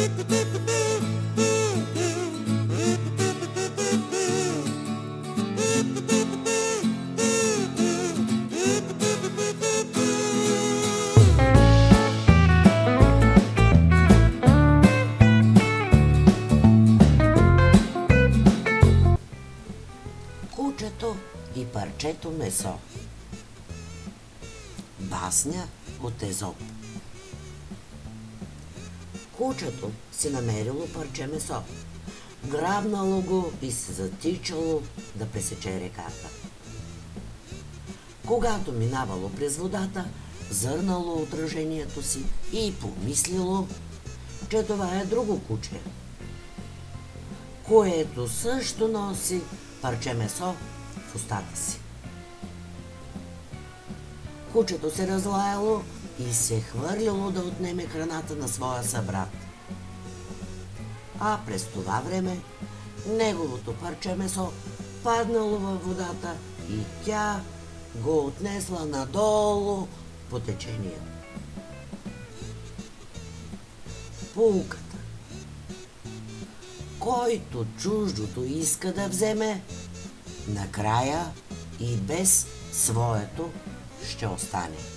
Кучето и парчето месо. Басня от Езоп. Кучето си намерило парче месо. Грабнало го и се затичало да пресече реката. Когато минавало през водата, зърнало отражението си и помислило, че това е друго куче, което също носи парче месо в устата си. Кучето се разлаяло и се хвърлило да отнеме храната на своя събрат. А през това време неговото парче месо паднало във водата и тя го отнесла надолу по течението. Поуката. Който чуждото иска да вземе, накрая и без своето ще остане.